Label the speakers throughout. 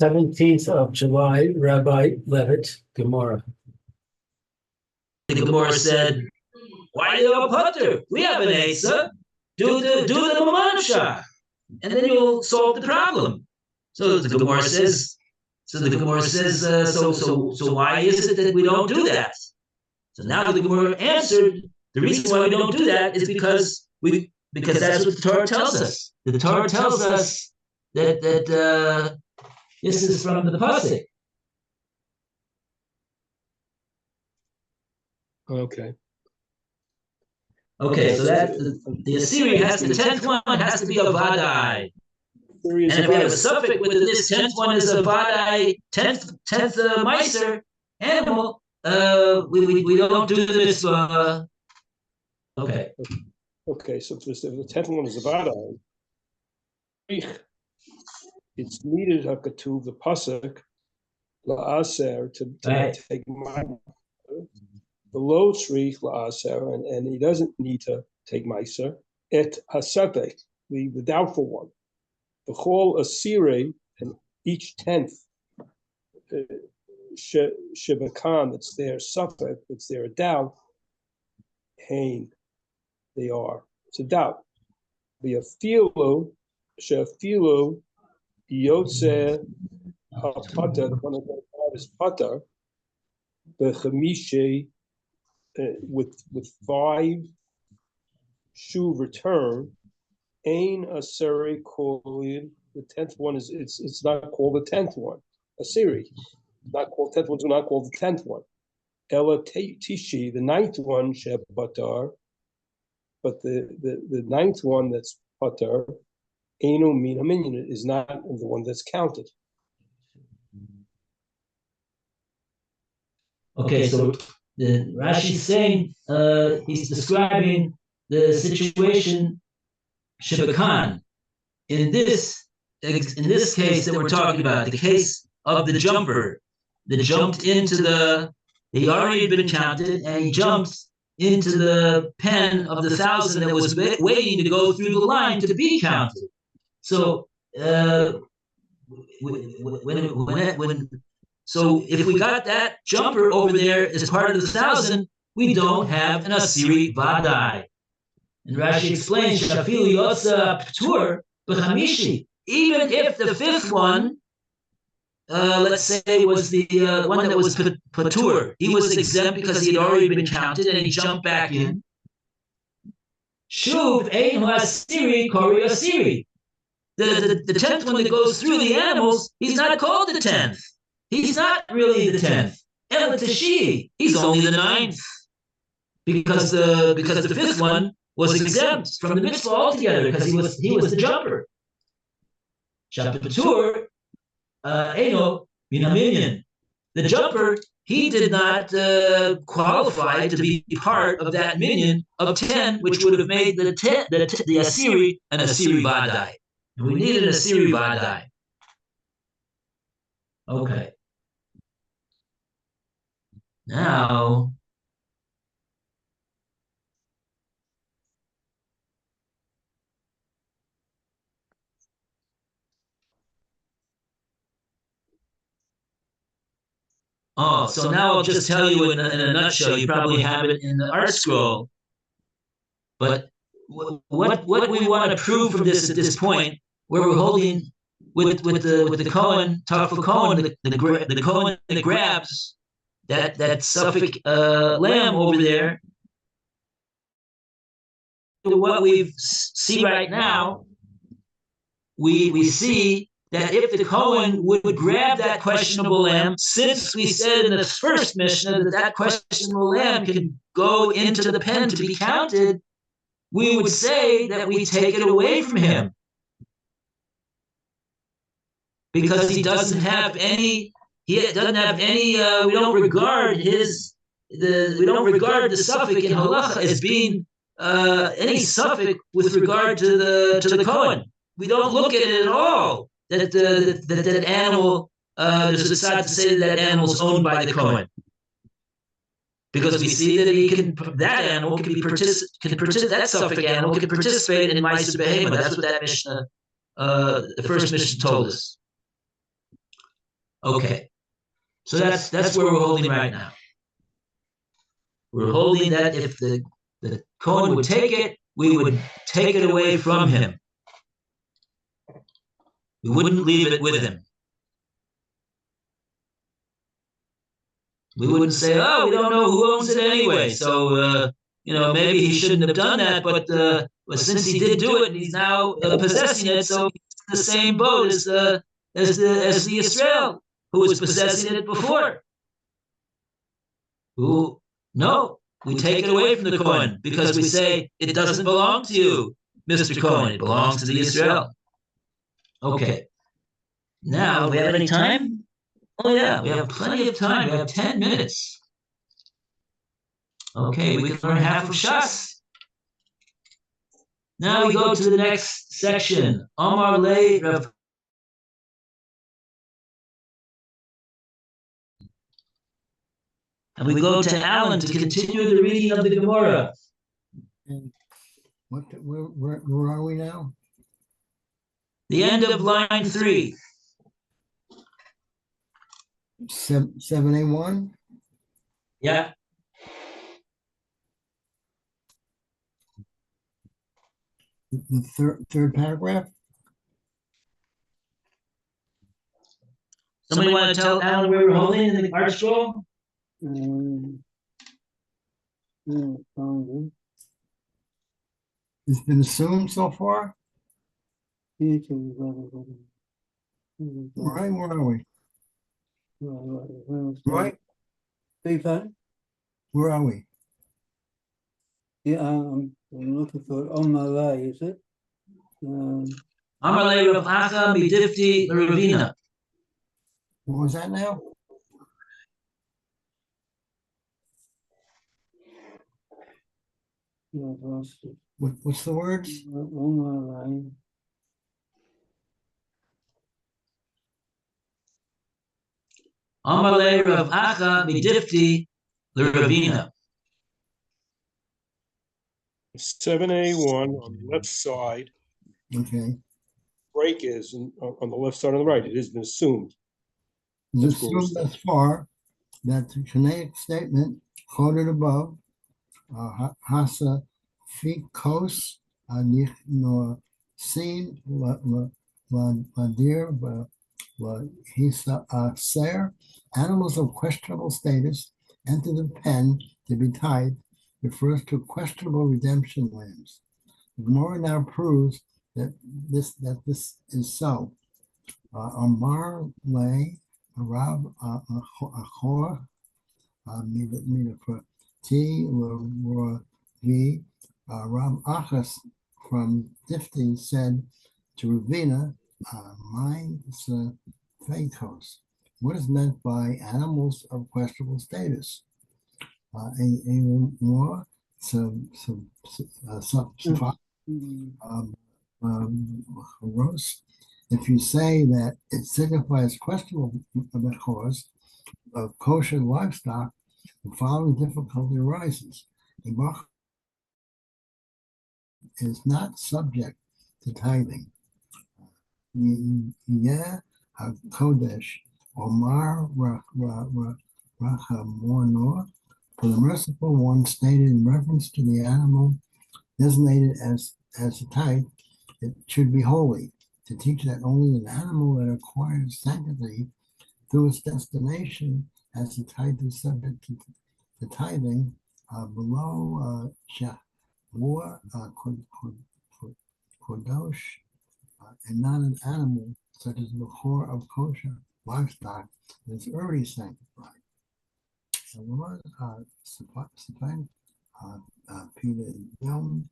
Speaker 1: 17th of July, Rabbi Levitt, Gemora.
Speaker 2: The Gemora said, "Why do you putter? We have an Asa. Do the Mamansha, and then you'll solve the problem." So the Gemora says, so why is it that we don't do that? So now the Gemora answered, the reason why we don't do that is because that's what the Torah tells us. The Torah tells us that this is from the pasuk.
Speaker 1: Okay.
Speaker 2: Okay, so that the Assyrian has the 10th one has to be a vadai. And if we have a suffix whether this 10th one is a vadai, 10th meiser animal, we don't do the mitzvah. Okay.
Speaker 3: Okay, so if the 10th one is a vadai, it's needed hakatuv the pasuk la'aser to take meiser. The low shrich la'aser, and he doesn't need to take meiser. Et hasafek, the doubtful one. The whole asiri, and each 10th shivakan that's their suffix, that's their doubt. Hain, they are. It's a doubt. The afilu shefilu yotze hapata, the one that is pata, the chemishe with 5 shuv return. Ain Aseri Kolin. The 10th one is it's not called the 10th one. Asiri, not called 10th ones are not called the 10th one. Ella Tishi, the 9th one Sheb Batar, but the 9th one that's Batar, Ainu Mina Minyan is not the one that's counted.
Speaker 2: Okay, so the Rashi's saying he's describing the situation. Shivakan. In this case that we're talking about, the case of the jumper that jumped into he already had been counted, and he jumps into the pen of the 1,000 that was waiting to go through the line to be counted. So so if we got that jumper over there as part of the 1,000, we don't have an Asiri Vadai. And Rashi explains, Shafilu Yotza Ptur B'Chamishi. Even if the 5th one, let's say, was the one that was Patur, he was exempt because he had already been counted and he jumped back in. Shuv Ein Asiri Kori Asiri. The 10th one that goes through the animals, he's not called the 10th. He's not really the 10th. El Tashi, he's only the 9th. Because the 5th one was exempt from the mitzvah altogether because he was the jumper. Shapatur, Eno, Minaminyan. The jumper, he did not qualify to be part of that minyan of 10, which would have made the Asiri an Asiri Vadai. We needed an Asiri Vadai. Okay. Now, so now I'll just tell you in a nutshell. You probably have it in the art scroll. But what we want to prove from this at this point, where we're holding with the Cohen, Tafel Cohen, the Cohen that grabs that Suffolk lamb over there. What we see right now, we see that if the Kohen would grab that questionable lamb, since we said in the first Mishnah that questionable lamb can go into the pen to be counted, we would say that we take it away from him. Because he doesn't have any, we don't regard the suffix in halacha as being any suffix with regard to the Kohen. We don't look at it at all. That animal, there's a side to say that animal is owned by the Kohen, because we see that that animal can participate. That Suffolk animal can participate in Ma'aser Behema. That's what that Mishnah, the first Mishnah, told us. Okay. So that's where we're holding right now. We're holding that if the Kohen would take it, we would take it away from him. We wouldn't leave it with him. We wouldn't say, oh, we don't know who owns it anyway. So, maybe he shouldn't have done that. But since he did do it, and he's now possessing it, so it's the same boat as the Israel who was possessing it before. No, we take it away from the Kohen because we say it doesn't belong to you, Mr. Kohen. It belongs to the Israel. Okay. Now, do we have any time? Oh, yeah, we have plenty of time. We have 10 minutes. Okay, we can learn half of Shas. Now we go to the next section. Amar Le Rav. And we go to Alan to continue the reading of the Gemora.
Speaker 4: Where are we now?
Speaker 2: The end of line 3.
Speaker 4: 7A1?
Speaker 2: Yeah.
Speaker 4: The third paragraph?
Speaker 2: Somebody want to tell Alan where we're holding in the art scroll?
Speaker 4: It's been assumed so far? Right, where are we? Right? Where are we?
Speaker 5: Yeah, I'm looking for Omar, is it?
Speaker 2: Amar Le Rav Acha Midifti Ravina.
Speaker 4: What was that now? What's the words?
Speaker 5: Omar.
Speaker 2: Amar Le Rav Acha Midifti Ravina.
Speaker 3: 7A1 on the left side,
Speaker 4: Okay.
Speaker 3: break is on the left side on the right. It has been assumed.
Speaker 4: It's
Speaker 3: That's
Speaker 4: assumed thus far that the Canadian statement quoted above, Hasa Fikos Nich Nor Sin Ladir Hisa Ser, animals of questionable status enter the pen to be tied, refers to questionable redemption lambs. The Gemora now proves that this is so. Amar Le Rav Achor T V Rav Achas from Difti said to Ravina, mine Fakos. What is meant by animals of questionable status? A more if you say that it signifies questionable cause of kosher livestock, the following difficulty arises. A bach is not subject to tithing. Yeah, Kodesh, Omar Rachamonor, for the merciful one stated in reference to the animal designated as a tithe, it should be holy, to teach that only an animal that acquires sanctity through its destination as the tithe is subject to tithing below Shahwar Kodosh, and not an animal such as the core of kosher livestock that is already sanctified. So the word Peter Yom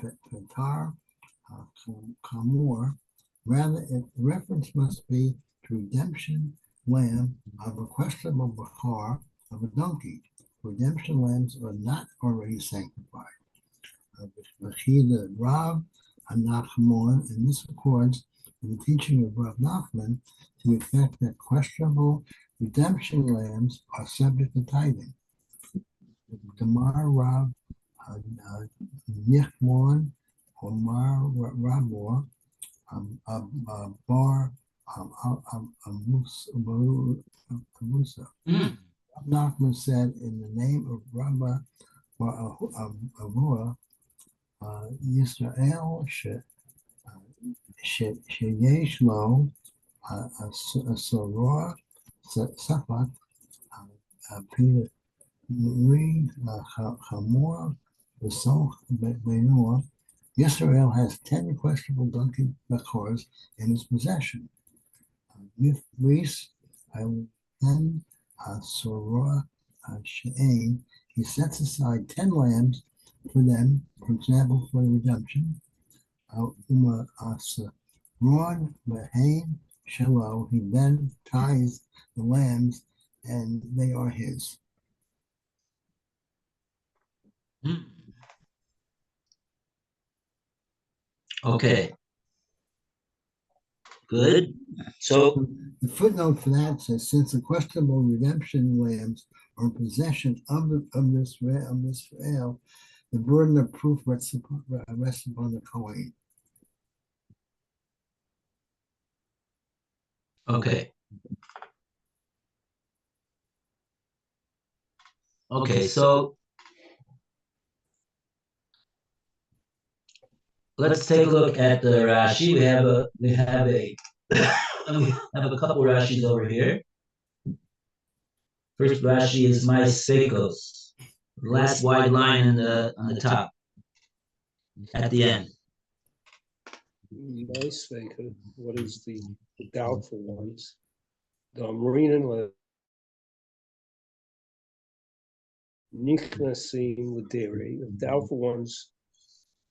Speaker 4: Petar Kamor, rather the reference must be to redemption lamb of a questionable bakar of a donkey. Redemption lambs are not already sanctified. The Rav Nachman, and this accords with the teaching of Rav Nachman to the effect that questionable redemption lambs are subject to tithing. Damar Rav Nichmon Omar Rabor Bar Amusa. Nachman said, in the name of Rabba or Avua, Yisrael sheyesh lo a soror safak Peter read Chamor Besoch Benua. Israel has 10 questionable donkey bakors in its possession. Reese, and Soror She'ain, he sets aside 10 lambs for them, for example, for redemption. Uma Ron Behain Shelo, he then ties the lambs and they are his.
Speaker 2: Okay. Good. So
Speaker 4: the footnote for that says, since the questionable redemption lambs are in possession of this Israel, the burden of proof rests upon the Kohen.
Speaker 2: okay. Okay, so let's take a look at the Rashi. We have a we have a couple Rashis over here. First Rashi is my Spekos, the last wide line on the top, at the end.
Speaker 3: Nice thinker. What is the doubtful ones? The marine and Nichnasim with dairy. The doubtful ones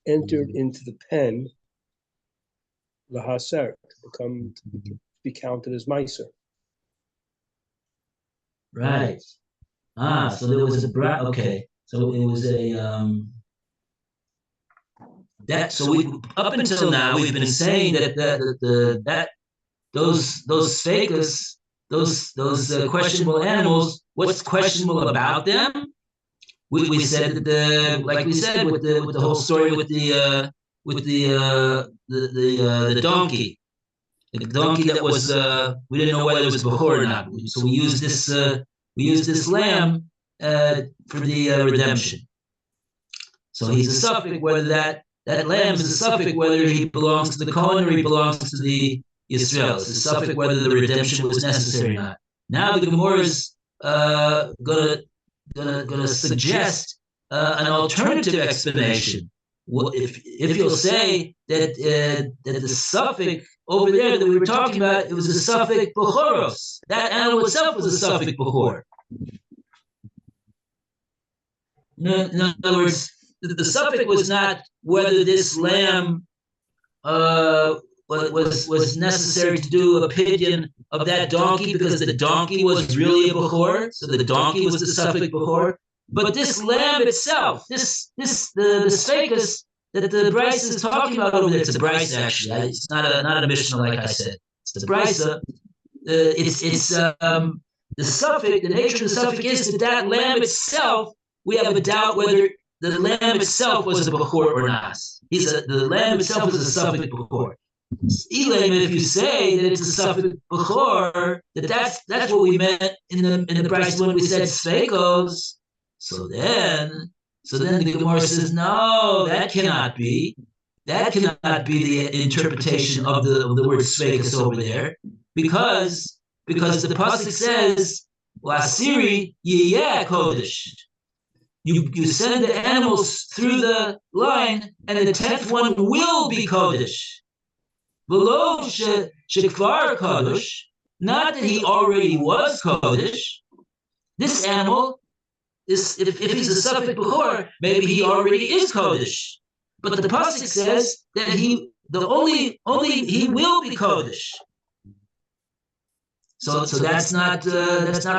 Speaker 3: entered into the pen, lahaser, to be counted as miser.
Speaker 2: Right. So there was okay. So it was a that. So we up until now we've been saying that those fakers, those questionable animals. What's questionable about them? We said that like we said with the whole story with the donkey. The donkey that was we didn't know whether it was before or not. So we used this lamb for the redemption. So he's a suffix whether that lamb is a suffix whether he belongs to the Kohen or he belongs to the Yisrael. It's a suffix whether the redemption was necessary or not. Now the Gemora is gonna suggest an alternative explanation. If you'll say that the suffix over there that we were talking about, it was a suffix bechoros. That animal itself was a suffix bechor. In other words, the suffix was not whether this lamb was necessary to do a pidyon of that donkey because the donkey was really a bechor, so the donkey was the suffix bechor. But this lamb itself, the sfekas that the Bryce is talking about over there, it's a Bryce actually. It's not a Mishnah like I said. It's the Bryce. It's the suffix. The nature of the suffix is that lamb itself. We have a doubt whether the lamb itself was a bechor or not. The lamb itself is a suffix bechor. Elam, if you say that it's a suffix bechor, that's what we meant in the Bryce when we said sfeikos. So then the Gemara says, no, that cannot be. That cannot be the interpretation of the word sfeikos over there, because the pasuk says, "Lasiri yiyeh kodesh." You send the animals through the line, and the 10th one will be kodesh. Below shekvar kodesh, not that he already was kodesh. This animal is, if he's a suffix bechor, maybe he already is kodesh. But the pasuk says that he will be kodesh. So that's not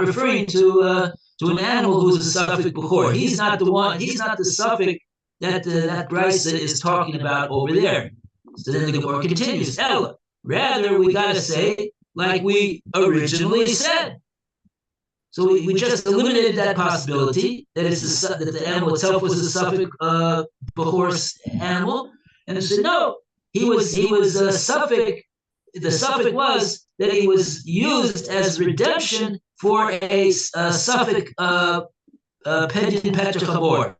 Speaker 2: referring to an animal who's a suffix bechor. He's not the one. He's not the suffix that Bryce is talking about over there. So then the Gemara continues. Ella, rather we gotta say like we originally said. So we just eliminated that possibility that that the animal itself was a suffix bechor animal, and said no, he was a suffix the suffix was that he was used as redemption for a suffix Pedin Petra Chabor.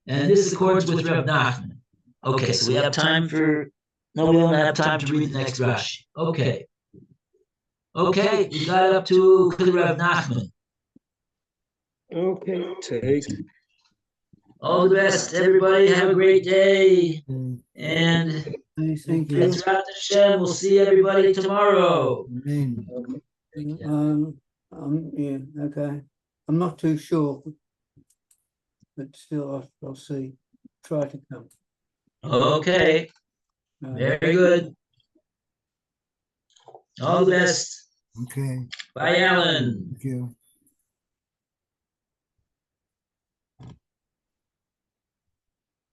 Speaker 2: And this accords with Reb Nachman. Okay, so we have time for, no, we don't have time to read the next Rashi. Okay. Okay, we got up to Reb Nachman.
Speaker 3: Okay, take.
Speaker 2: All the best, everybody. Have a great day. And
Speaker 5: Hey, thank you.
Speaker 2: Bezrat Hashem, we'll see everybody tomorrow.
Speaker 4: Amen.
Speaker 5: Yeah, okay. I'm not too sure, but still, I'll see. Try to come.
Speaker 2: Okay, very good. All the best.
Speaker 4: Okay,
Speaker 2: Bye, Alan.
Speaker 4: thank you.